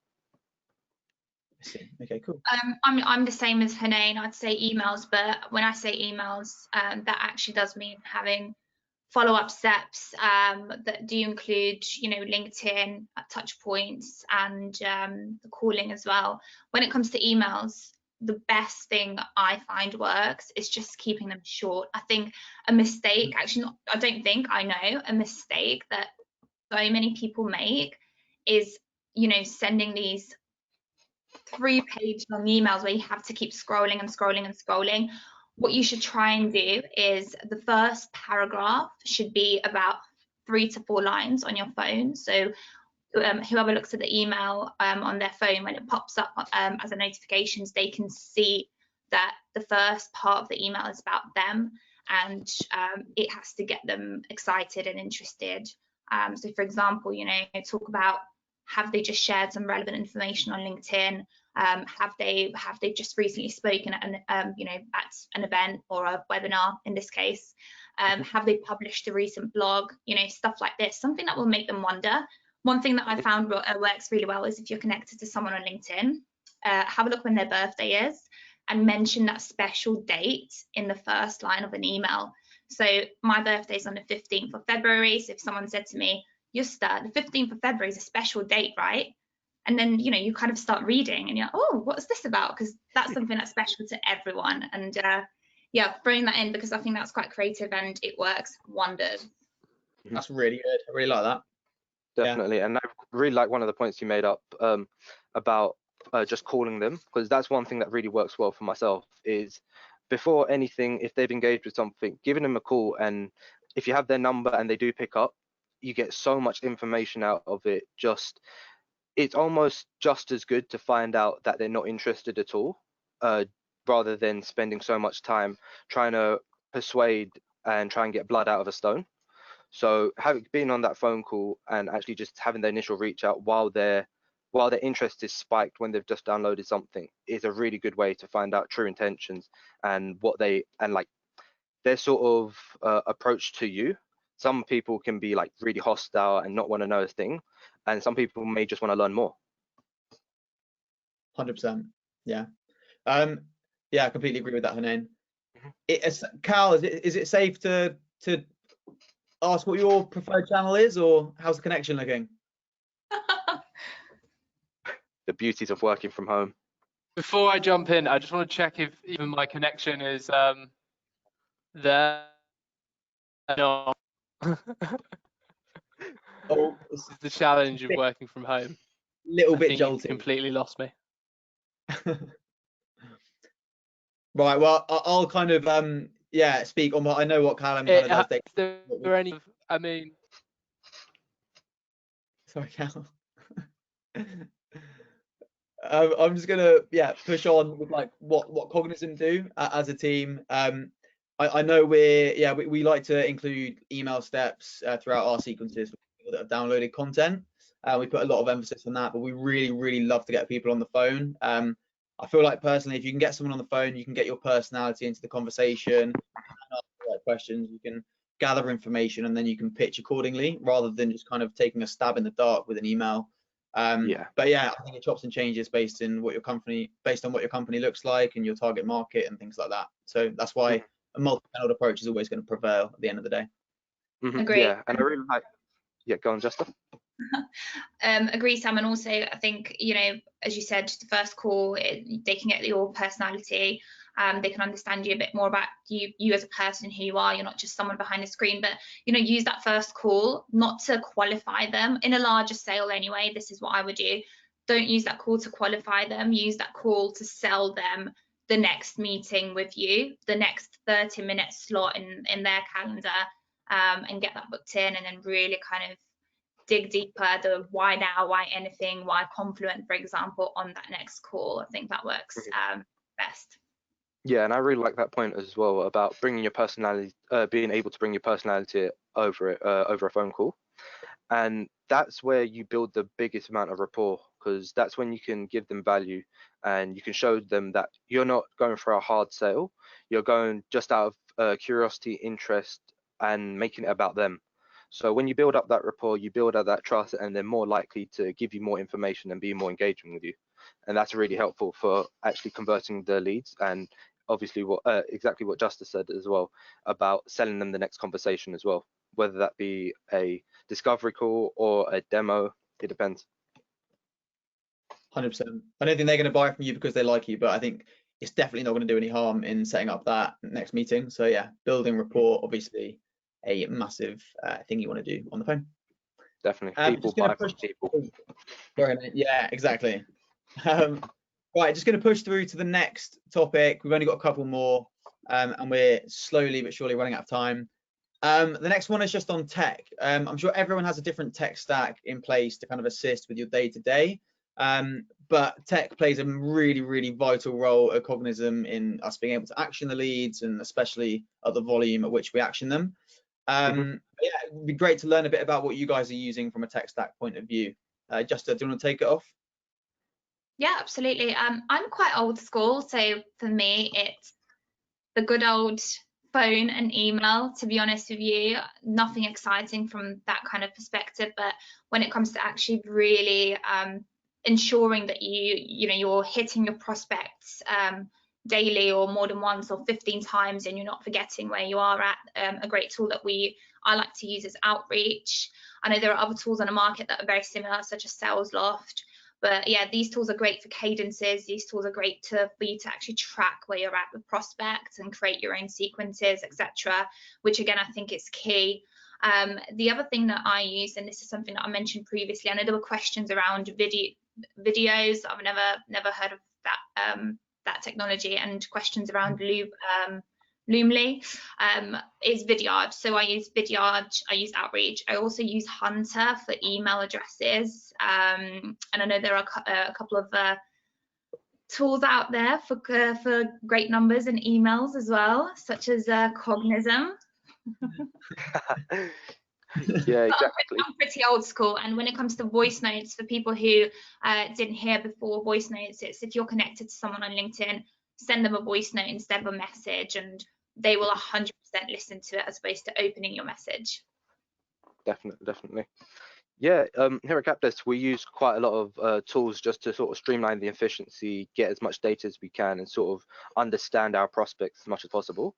I see. Okay, cool. I'm the same as Hanain. I'd say emails, but when I say emails, that actually does mean having follow-up steps that do include, LinkedIn touch points and the calling as well. When it comes to emails, the best thing I find works is just keeping them short. I think a mistake, actually not, I don't think, I know a mistake that so many people make is, sending these 3-page long emails where you have to keep scrolling and scrolling and scrolling. What you should try and do is the first paragraph should be about 3 to 4 lines on your phone. So whoever looks at the email on their phone, when it pops up as a notifications, they can see that the first part of the email is about them, and it has to get them excited and interested. So for example, talk about, have they just shared some relevant information on LinkedIn? Have they just recently spoken at an at an event or a webinar in this case? Have they published a recent blog? Stuff like this, something that will make them wonder. One thing that I found works really well is if you're connected to someone on LinkedIn, have a look when their birthday is and mention that special date in the first line of an email. So my birthday is on the 15th of February. So if someone said to me, Yusta, the 15th of February is a special date, right? And then, you kind of start reading and you're like, oh, what's this about? Because that's something that's special to everyone. And yeah, throwing that in because I think that's quite creative and it works wonders. That's really good. I really like that. Definitely. Yeah. And I really like one of the points you made up about just calling them, because that's one thing that really works well for myself is before anything, if they've engaged with something, giving them a call, and if you have their number and they do pick up, you get so much information out of it. It's almost just as good to find out that they're not interested at all, rather than spending so much time trying to persuade and try and get blood out of a stone. So being on that phone call and actually just having the initial reach out while their interest is spiked when they've just downloaded something is a really good way to find out true intentions and like their sort of approach to you. Some people can be like really hostile and not want to know a thing, and some people may just want to learn more. 100%. Yeah. Yeah, I completely agree with that, Hanain. Cal, is it safe to ask what your preferred channel is, or how's the connection looking? The beauties of working from home. Before I jump in, I just want to check if even my connection is there. No. Oh, This is the challenge of working from home. Little bit you've jolty. Completely lost me. Right. Well, I'll kind of speak on what I know. What Callum kind of does. Is there any? I mean, sorry, Cal. I'm just gonna push on with like what Cognizant do as a team. I know we like to include email steps throughout our sequences for people that have downloaded content. We put a lot of emphasis on that, but we really love to get people on the phone. I feel like personally, if you can get someone on the phone, you can get your personality into the conversation, ask the right questions, you can gather information, and then you can pitch accordingly rather than just kind of taking a stab in the dark with an email. But yeah, I think it chops and changes based on what your company looks like and your target market and things like that. So that's why a multi-channel approach is always going to prevail at the end of the day. Agree. Yeah, and I really like. Yeah, go on, Justin. Agree, Sam. And also, I think, as you said, the first call, they can get your personality. They can understand you a bit more about you as a person, who you are. You're not just someone behind the screen, but use that first call not to qualify them in a larger sale anyway. This is what I would do. Don't use that call to qualify them. Use that call to sell them the next meeting with you, the next 30-minute slot in their calendar, and get that booked in, and then really kind of dig deeper, the why now, why anything, why Confluent, for example, on that next call. I think that works best. Yeah, and I really like that point as well about bringing your personality, being able to bring your personality over a phone call, and that's where you build the biggest amount of rapport because that's when you can give them value and you can show them that you're not going for a hard sale. You're going just out of curiosity, interest, and making it about them. So when you build up that rapport, you build up that trust, and they're more likely to give you more information and be more engaging with you. And that's really helpful for actually converting the leads, and obviously what exactly what Justice said as well about selling them the next conversation as well, whether that be a discovery call or a demo. It depends. 100%. I don't think they're going to buy from you because they like you, but I think it's definitely not going to do any harm in setting up that next meeting. So yeah, building rapport, obviously a massive thing you want to do on the phone. Definitely. People buy from people. Sorry, mate. Yeah, exactly. Right, just going to push through to the next topic. We've only got a couple more, and we're slowly but surely running out of time. The next one is just on tech. I'm sure everyone has a different tech stack in place to kind of assist with your day-to-day. But tech plays a really, really vital role at Cognism in us being able to action the leads, and especially at the volume at which we action them. Yeah, it would be great to learn a bit about what you guys are using from a tech stack point of view. Justa, do you want to take it off? Yeah, absolutely. I'm quite old school, so for me, it's the good old phone and email, to be honest with you. Nothing exciting from that kind of perspective, but when it comes to actually really ensuring that you're hitting your prospects daily or more than once or 15 times, and you're not forgetting where you are at, a great tool that I like to use is Outreach. I know there are other tools on the market that are very similar, such as SalesLoft. But yeah, these tools are great for cadences. These tools are great for you to actually track where you're at with prospects and create your own sequences, etc., which again, I think is key. The other thing that I use, and this is something that I mentioned previously, I know there were questions around videos. I've never heard of that technology, and questions around Loomly is Vidyard. So I use Vidyard, I use Outreach. I also use Hunter for email addresses. And I know there are a couple of tools out there for great numbers and emails as well, such as Cognism. Yeah, exactly. I'm pretty old school, and when it comes to voice notes, for people who didn't hear before, voice notes, it's if you're connected to someone on LinkedIn, send them a voice note instead of a message, and they will 100% listen to it as opposed to opening your message. Definitely. Yeah, here at CapDesk, we use quite a lot of tools just to sort of streamline the efficiency, get as much data as we can, and sort of understand our prospects as much as possible.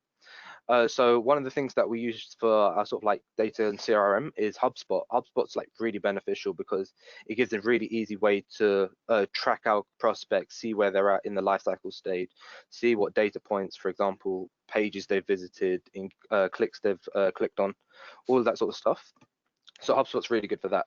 So one of the things that we use for our sort of like data and CRM is HubSpot. HubSpot's like really beneficial because it gives a really easy way to track our prospects, see where they're at in the lifecycle stage, see what data points, for example, pages they've visited, in clicks they've clicked on, all of that sort of stuff. So HubSpot's really good for that.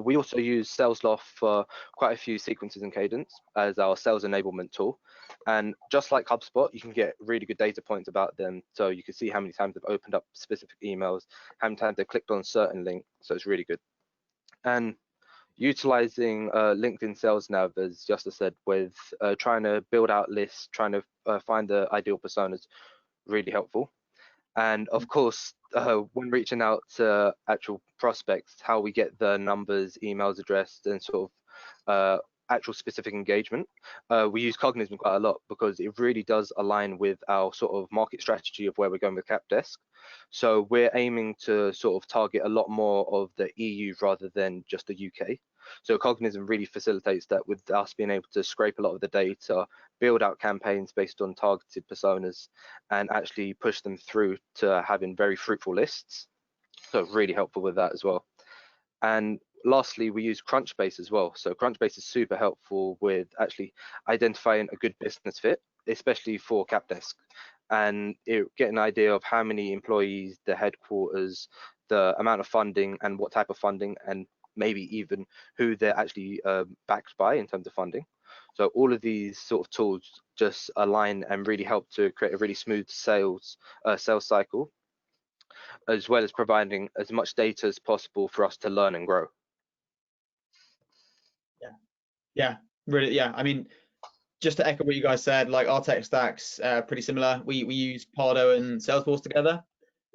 We also use SalesLoft for quite a few sequences and cadence as our sales enablement tool. And just like HubSpot, you can get really good data points about them. So you can see how many times they've opened up specific emails, how many times they've clicked on certain links. So it's really good. And utilizing LinkedIn Sales Nav, as Justa said, with trying to build out lists, trying to find the ideal personas, really helpful. And of course, when reaching out to actual prospects, how we get the numbers, emails addressed, and sort of actual specific engagement, we use Cognism quite a lot because it really does align with our sort of market strategy of where we're going with CapDesk. So we're aiming to sort of target a lot more of the EU rather than just the UK. So Cognism really facilitates that with us being able to scrape a lot of the data, build out campaigns based on targeted personas, and actually push them through to having very fruitful lists. So really helpful with that as well. And lastly, we use Crunchbase as well. So Crunchbase is super helpful with actually identifying a good business fit, especially for CapDesk, and get an idea of how many employees, the headquarters, the amount of funding, and what type of funding, and maybe even who they're actually backed by in terms of funding. So all of these sort of tools just align and really help to create a really smooth sales cycle, as well as providing as much data as possible for us to learn and grow. Yeah, really. Yeah, I mean, just to echo what you guys said, like our tech stacks pretty similar. We use Pardo and Salesforce together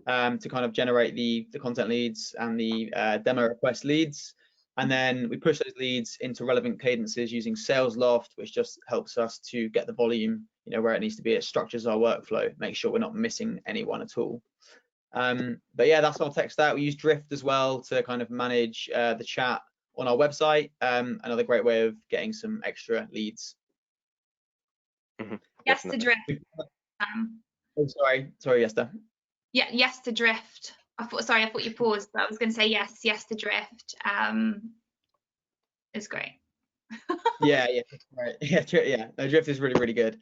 to kind of generate the content leads and the demo request leads. And then we push those leads into relevant cadences using Sales Loft, which just helps us to get the volume, where it needs to be. It structures our workflow, make sure we're not missing anyone at all. But yeah, that's our tech stack. We use Drift as well to kind of manage the chat on our website. Another great way of getting some extra leads. Yes to Drift. Oh, sorry, Esther. Yeah, yes to Drift. I thought you paused, but I was going to say yes to Drift. It's great. Yeah, right. Yeah. No, Drift is really, really good.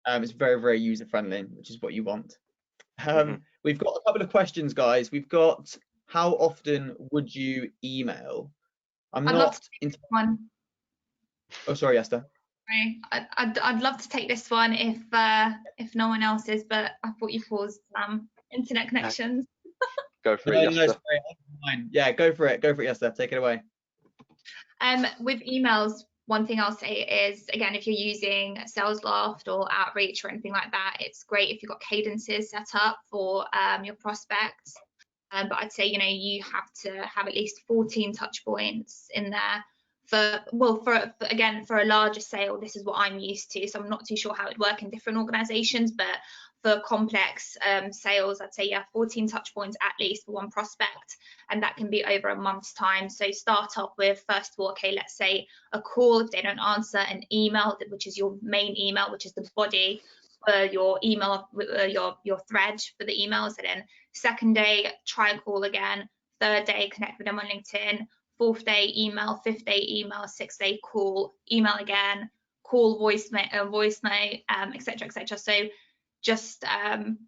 It's very, very user friendly, which is what you want. We've got a couple of questions, guys. We've got, how often would you email? I'd love to take this one. Oh, sorry, Esther. I'd love to take this one if no one else is, but I thought you paused. Internet connections. Go for it, Esther. Yeah, go for it, Esther. Take it away. With emails, one thing I'll say is, again, if you're using Sales Loft or Outreach or anything like that, it's great if you've got cadences set up for your prospects. But I'd say, you have to have at least 14 touch points in there. For a larger sale, this is what I'm used to. So I'm not too sure how it would work in different organizations, but for complex sales, I'd say, 14 touch points at least for one prospect, and that can be over a month's time. So start off with, first of all, okay, let's say a call if they don't answer, an email, which is your main email, which is the body for your email, your thread for the emails. And then second day, try a call again. Third day, connect with them on LinkedIn. Fourth day, email. Fifth day, email. Sixth day, call. Email again. Call, voicemail, etc., etc. So just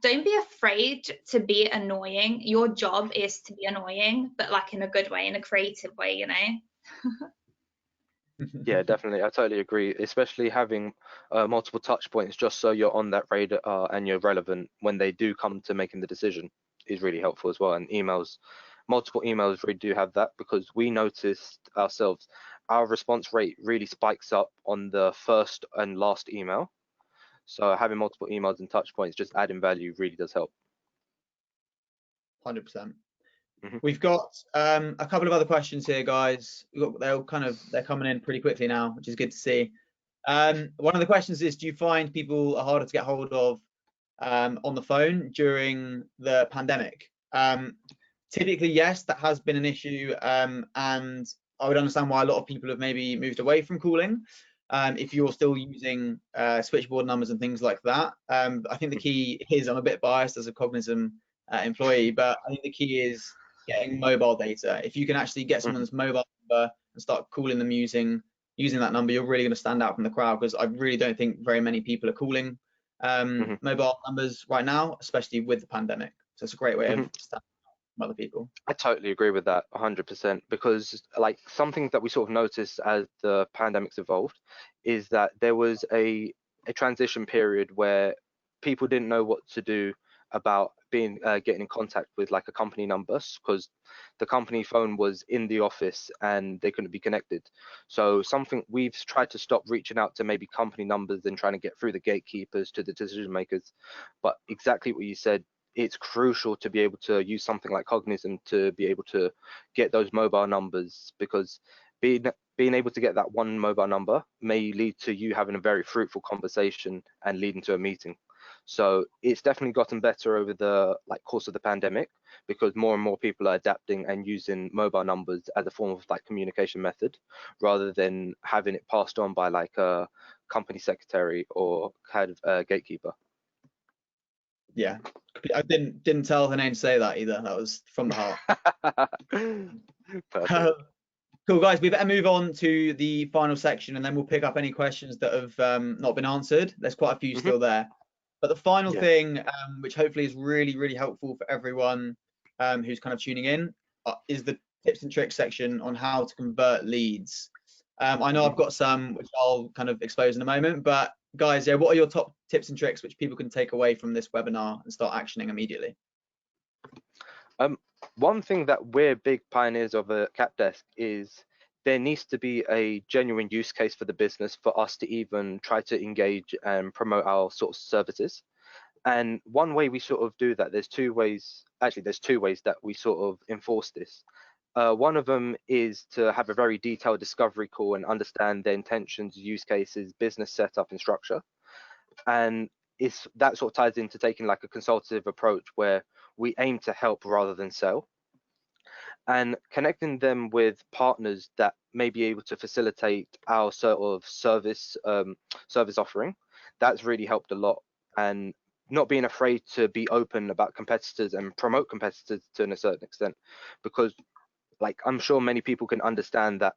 don't be afraid to be annoying. Your job is to be annoying, but like in a good way, in a creative way, Yeah, definitely. I totally agree, especially having multiple touch points just so you're on that radar and you're relevant when they do come to making the decision is really helpful as well. And multiple emails really do have that, because we noticed ourselves, our response rate really spikes up on the first and last email. So having multiple emails and touch points, just adding value, really does help. 100%. We've got a couple of other questions here, guys. They're coming in pretty quickly now, which is good to see. One of the questions is, do you find people are harder to get hold of on the phone during the pandemic? Typically, yes, that has been an issue, and I would understand why a lot of people have maybe moved away from calling. If you're still using switchboard numbers and things like that. I think the key is, I'm a bit biased as a Cognism employee, but I think the key is getting mobile data. If you can actually get someone's mobile number and start calling them using that number, you're really going to stand out from the crowd, because I really don't think very many people are calling mobile numbers right now, especially with the pandemic. So it's a great way of standing out from other people. I totally agree with that 100%, because like something that we sort of noticed as the pandemic's evolved is that there was a transition period where people didn't know what to do about getting in contact with like a company number, because the company phone was in the office and they couldn't be connected. So something we've tried to stop reaching out to maybe company numbers and trying to get through the gatekeepers to the decision makers. But exactly what you said, it's crucial to be able to use something like Cognism to be able to get those mobile numbers, because being able to get that one mobile number may lead to you having a very fruitful conversation and leading to a meeting. So it's definitely gotten better over the course of the pandemic, because more and more people are adapting and using mobile numbers as a form of communication method, rather than having it passed on by like a company secretary or kind of gatekeeper. Yeah, I didn't tell her name to say that either. That was from the heart. Cool, guys, we better move on to the final section, and then we'll pick up any questions that have not been answered. There's quite a few still there. But the final thing, which hopefully is really, really helpful for everyone who's kind of tuning in, is the tips and tricks section on how to convert leads. I know I've got some which I'll kind of expose in a moment, but guys, what are your top tips and tricks which people can take away from this webinar and start actioning immediately? One thing that we're big pioneers of at CapDesk is there needs to be a genuine use case for the business for us to even try to engage and promote our sort of services. And one way we sort of do that, there's two ways that we sort of enforce this. One of them is to have a very detailed discovery call and understand their intentions, use cases, business setup, and structure. And that sort of ties into taking like a consultative approach where we aim to help rather than sell, and connecting them with partners that may be able to facilitate our sort of service offering. That's really helped a lot, and not being afraid to be open about competitors and promote competitors to a certain extent, because like I'm sure many people can understand that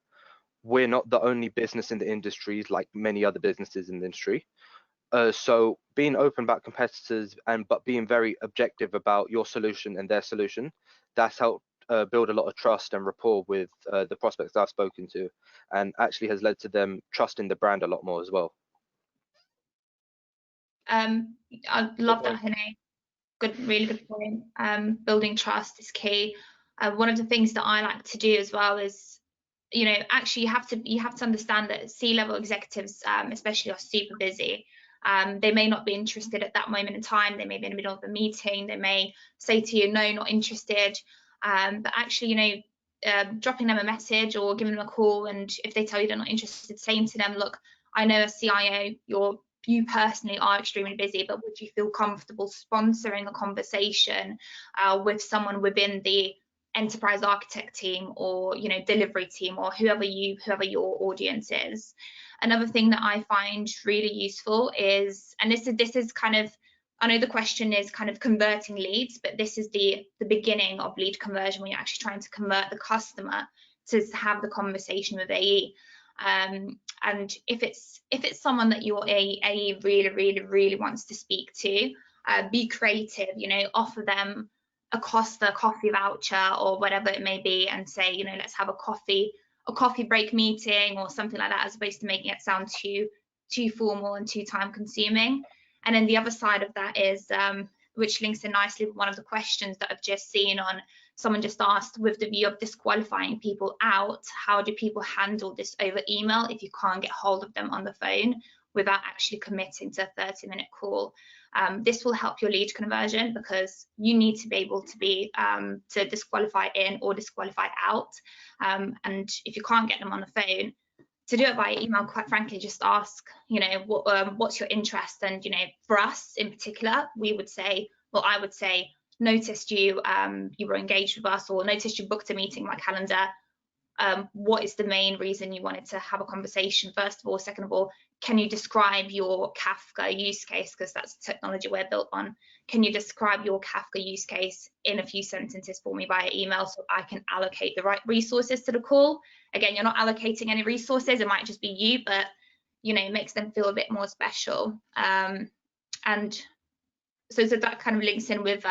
we're not the only business in the industries like many other businesses in the industry. So being open about competitors but being very objective about your solution and their solution, that's helped build a lot of trust and rapport with the prospects I've spoken to, and actually has led to them trusting the brand a lot more as well. I love that, Hene. Good, really good point. Building trust is key. One of the things that I like to do as well is, actually you have to understand that C-level executives, especially, are super busy. They may not be interested at that moment in time. They may be in the middle of a meeting. They may say to you, no, not interested. But actually, dropping them a message or giving them a call, and if they tell you they're not interested, saying to them, look, I know as CIO, you personally are extremely busy, but would you feel comfortable sponsoring a conversation with someone within the enterprise architect team or delivery team, or whoever your audience is? Another thing that I find really useful is, and this is kind of, I know the question is kind of converting leads, but this is the beginning of lead conversion, when you're actually trying to convert the customer to have the conversation with AE. And if it's someone that your AE really wants to speak to, be creative, offer them a Costa coffee voucher or whatever it may be, and say, let's have a coffee break meeting or something like that, as opposed to making it sound too formal and too time consuming. And then the other side of that is, which links in nicely with one of the questions that I've just seen on, someone just asked, with the view of disqualifying people out, how do people handle this over email if you can't get hold of them on the phone without actually committing to a 30-minute call? This will help your lead conversion, because you need to be able to be to disqualify in or disqualify out. And if you can't get them on the phone, to do it via email, quite frankly, just ask, what's your interest? And, for us in particular, we would say, well, I would say, noticed you were engaged with us, or noticed you booked a meeting in my calendar. What is the main reason you wanted to have a conversation, first of all? Second of all, can you describe your Kafka use case, because that's the technology we're built on? Can you describe your Kafka use case in a few sentences for me via email, so I can allocate the right resources to the call? Again, you're not allocating any resources, it might just be you, but it makes them feel a bit more special. And so that kind of links in with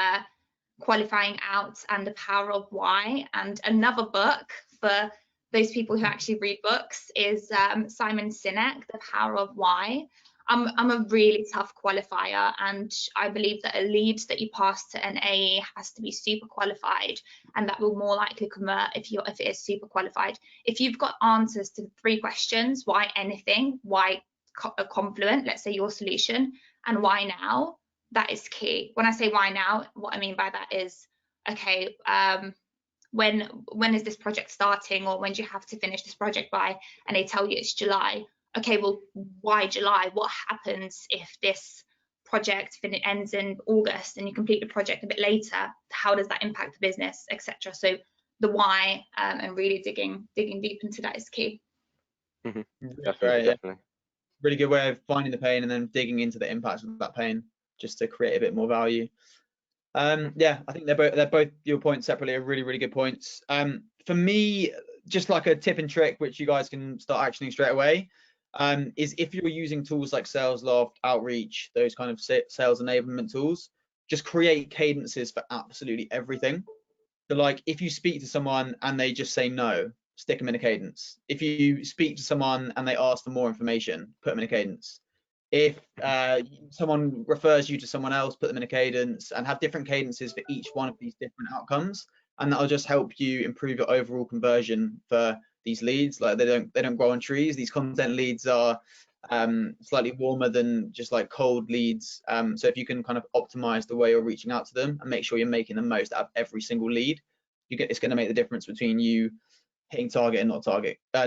qualifying out and the power of why. And another book for those people who actually read books is Simon Sinek, The Power of Why. I'm a really tough qualifier, and I believe that a lead that you pass to an AE has to be super qualified, and that will more likely convert if it is super qualified. If you've got answers to 3 questions, why anything, why Confluent, let's say your solution, and why now, that is key. When I say why now, what I mean by that is, okay, when is this project starting, or when do you have to finish this project by? And they tell you it's July. Okay, well, why July? What happens if this project ends in August and you complete the project a bit later? How does that impact the business, etc.? So the why, and really digging deep into that is key. Mm-hmm. Definitely. Really good way of finding the pain and then digging into the impact of that pain, just to create a bit more value. Yeah, I think they're both your points separately are really good points. For me, just like a tip and trick which you guys can start actioning straight away, is if you're using tools like SalesLoft, Outreach, those kind of sales enablement tools, just create cadences for absolutely everything. So like, if you speak to someone and they just say no, stick them in a cadence. If you speak to someone and they ask for more information, put them in a cadence. If someone refers you to someone else, put them in a cadence, and have different cadences for each one of these different outcomes, and that'll just help you improve your overall conversion for these leads. Like, they don't grow on trees. These content leads are slightly warmer than just like cold leads. So if you can kind of optimize the way you're reaching out to them and make sure you're making the most out of every single lead, it's going to make the difference between you hitting target and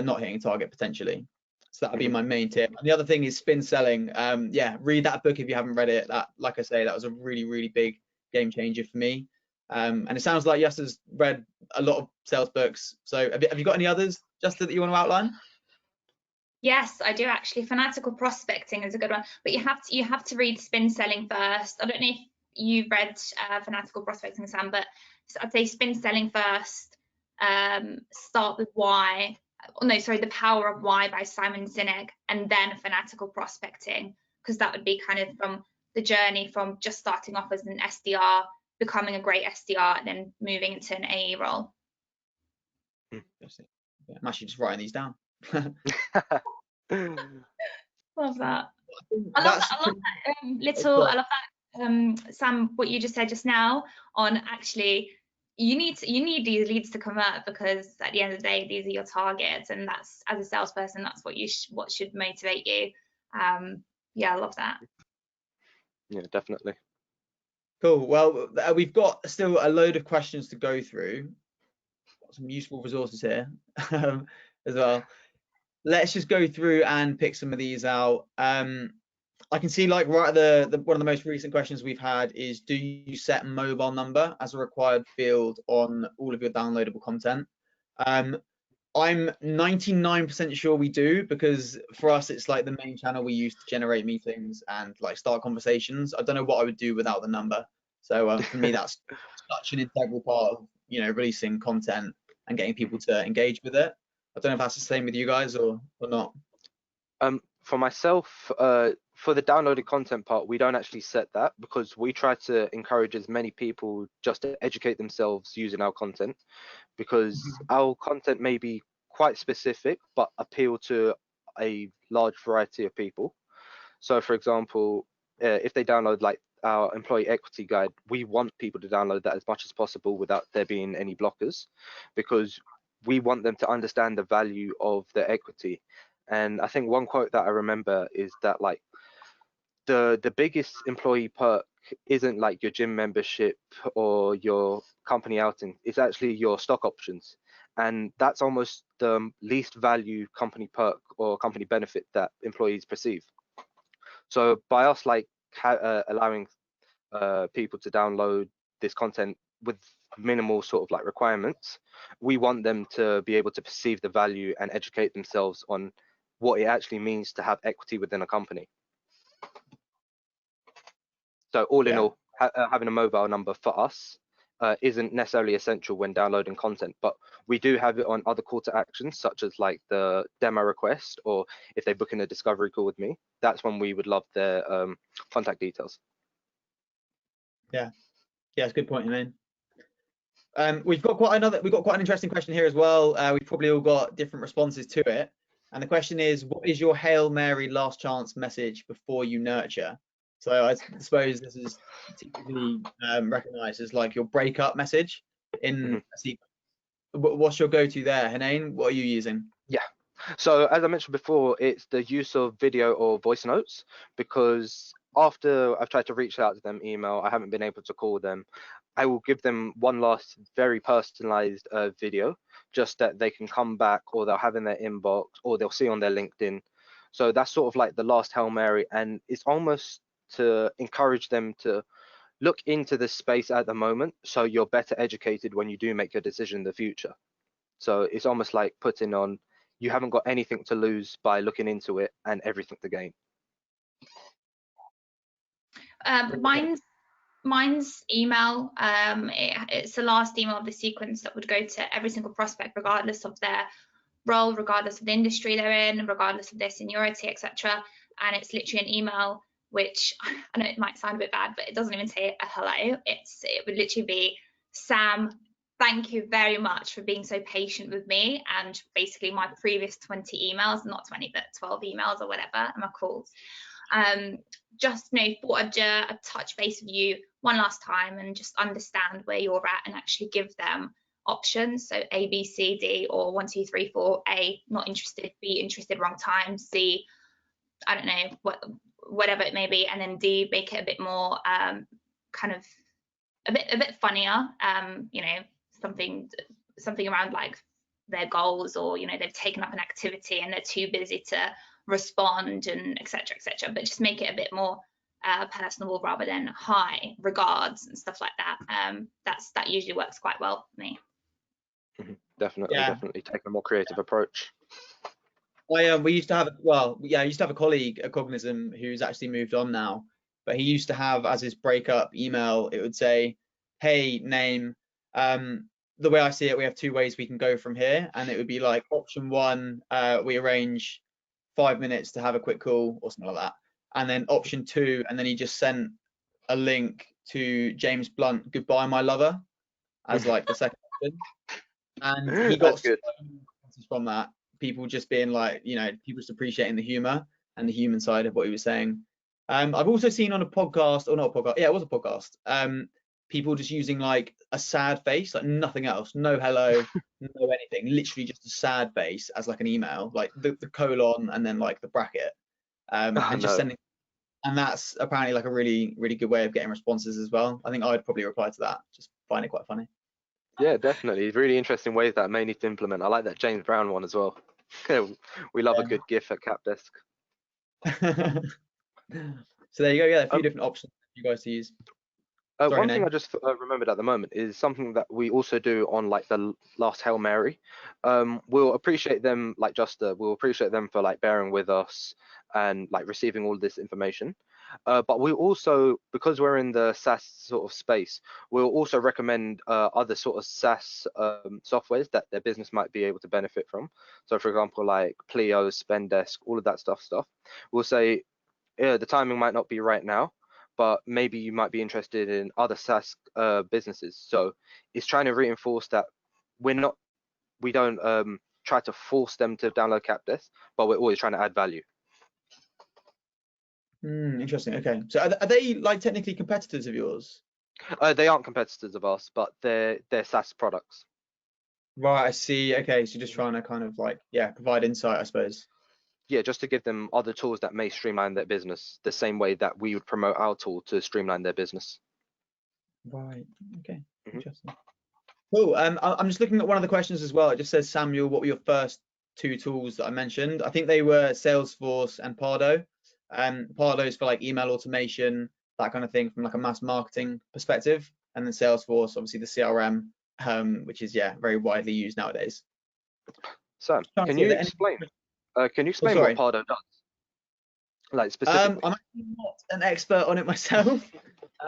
not hitting target potentially. So that would be my main tip. And the other thing is spin selling. Yeah, read that book if you haven't read it. That, like I say, that was a really, really big game changer for me. And it sounds like Justa's read a lot of sales books. So have you got any others, Justa, that you want to outline? Yes, I do actually. Fanatical Prospecting is a good one, but you have to read Spin Selling first. I don't know if you've read Fanatical Prospecting, Sam, but I'd say Spin Selling first. Start with Why. Oh, no, sorry, The Power of Why by Simon Sinek, and then Fanatical Prospecting, because that would be kind of from the journey from just starting off as an SDR, becoming a great SDR, and then moving into an AE role. I'm actually just writing these down. Love that. I love that, Sam, what you just said just now on actually you need these leads to convert, because at the end of the day, these are your targets, and that's, as a salesperson, that's what should motivate you. Yeah, I love that. Yeah, definitely. Cool. Well, we've got still a load of questions to go through. Got some useful resources here as well. Let's just go through and pick some of these out. I can see, like, right at one of the most recent questions we've had is, do you set mobile number as a required field on all of your downloadable content? I'm 99% sure we do, because for us it's like the main channel we use to generate meetings and like start conversations. I don't know what I would do without the number. So for me, that's such an integral part of, you know, releasing content and getting people to engage with it. I don't know if that's the same with you guys or not. For myself, for the downloaded content part, we don't actually set that, because we try to encourage as many people just to educate themselves using our content, because our content may be quite specific but appeal to a large variety of people. So for example, if they download like our employee equity guide, we want people to download that as much as possible without there being any blockers, because we want them to understand the value of their equity. And I think one quote that I remember is that, like, the biggest employee perk isn't like your gym membership or your company outing, it's actually your stock options. And that's almost the least value company perk or company benefit that employees perceive. So by us like allowing people to download this content with minimal sort of like requirements, we want them to be able to perceive the value and educate themselves on what it actually means to have equity within a company. So all in all, having a mobile number for us isn't necessarily essential when downloading content, but we do have it on other call to actions, such as like the demo request, or if they book in a discovery call with me, that's when we would love their contact details. Yeah, it's a good point, man. We've got quite an interesting question here as well. We've probably all got different responses to it. And the question is, what is your Hail Mary last chance message before you nurture? So I suppose this is typically recognized as like your breakup message in a sequence. What's your go-to there, Hanane? What are you using? Yeah. So as I mentioned before, it's the use of video or voice notes, because after I've tried to reach out to them, email, I haven't been able to call them, I will give them one last very personalized video, just that they can come back, or they'll have in their inbox, or they'll see on their LinkedIn. So that's sort of like the last Hail Mary, and it's almost to encourage them to look into this space at the moment, so you're better educated when you do make your decision in the future. So it's almost like putting on, you haven't got anything to lose by looking into it, and everything to gain. Mine's email. It's the last email of the sequence that would go to every single prospect, regardless of their role, regardless of the industry they're in, regardless of their seniority, etc. And it's literally an email which, I know it might sound a bit bad, but it doesn't even say a hello. It would literally be, Sam, thank you very much for being so patient with me, and basically my previous 20 emails, not 20, but 12 emails or whatever, and my calls. Just thought I'd touch base with you one last time and just understand where you're at, and actually give them options. So A, B, C, D, or 1, 2, 3, 4. A, not interested. B, interested, wrong time. C, I don't know, whatever it may be. And then D, make it a bit more kind of a bit funnier. You know, something around like their goals, or they've taken up an activity and they're too busy to respond, and etc. But just make it a bit more personable rather than hi, regards and stuff like that. That usually works quite well for me. Definitely take a more creative approach. We used to have, I used to have a colleague at Cognism who's actually moved on now, but he used to have as his breakup email, it would say, hey, name, the way I see it, we have 2 ways we can go from here. And it would be like option 1, we arrange 5 minutes to have a quick call or something like that. And then option 2, and then he just sent a link to James Blunt, Goodbye My Lover, as like the second option. And he got so many responses from that. People just being like, people just appreciating the humor and the human side of what he was saying. I've also seen on a podcast, or not a podcast, yeah, it was a podcast, people just using like a sad face, like nothing else, no hello, no anything, literally just a sad face as like an email, like the colon and then like the bracket, and just sending. And that's apparently like a really, really good way of getting responses as well. I think I'd probably reply to that, just find it quite funny. Yeah, definitely. Really interesting ways that may need to implement. I like that James Brown one as well. We love a good GIF at Cap Desk. So there you go. Yeah, a few different options for you guys to use. One thing I just remembered at the moment is something that we also do on like the last Hail Mary. We'll appreciate them, like we'll appreciate them for like bearing with us and like receiving all this information. But we also, because we're in the SaaS sort of space, we'll also recommend other sort of SaaS softwares that their business might be able to benefit from. So for example, like Pleo, Spendesk, all of that stuff. We'll say, yeah, the timing might not be right now, but maybe you might be interested in other SaaS businesses. So it's trying to reinforce that we don't try to force them to download CapDesk, but we're always trying to add value. Interesting. Okay, so are they like technically competitors of yours? They aren't competitors of ours, but they're SaaS products. Right, I see. Okay, so just trying to kind of like, provide insight, I suppose. Yeah, just to give them other tools that may streamline their business, the same way that we would promote our tool to streamline their business. Right. Okay. Interesting. Cool. I'm just looking at one of the questions as well. It just says, Samuel, what were your first 2 tools that I mentioned? I think they were Salesforce and Pardo. Pardo is for like email automation, that kind of thing, from like a mass marketing perspective, and then Salesforce, obviously the CRM, which is very widely used nowadays. Sam, can you explain? Can you explain what Pardo does? Like specifically. I'm actually not an expert on it myself,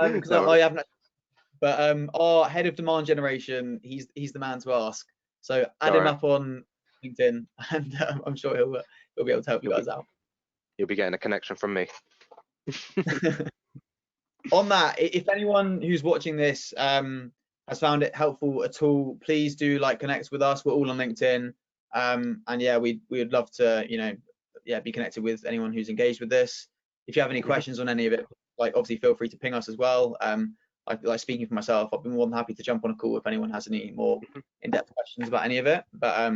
because I haven't. But our head of demand generation, he's the man to ask. So add him up on LinkedIn, and I'm sure he'll be able to help you guys out. You'll be getting a connection from me. On that, if anyone who's watching this has found it helpful at all, please do connect with us. We're all on LinkedIn, and we would love to be connected with anyone who's engaged with this. If you have any questions on any of it, obviously feel free to ping us as well. Like speaking for myself, I've been more than happy to jump on a call if anyone has any more in-depth questions about any of it. But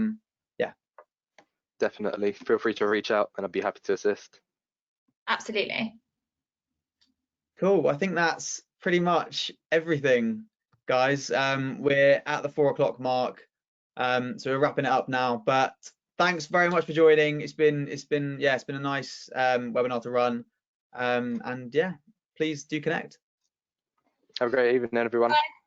definitely feel free to reach out, and I'd be happy to assist. Absolutely. Cool. I think that's pretty much everything, guys. We're at the 4 o'clock mark, so we're wrapping it up now. But thanks very much for joining. It's been a nice webinar to run, and please do connect. Have a great evening, everyone. Bye.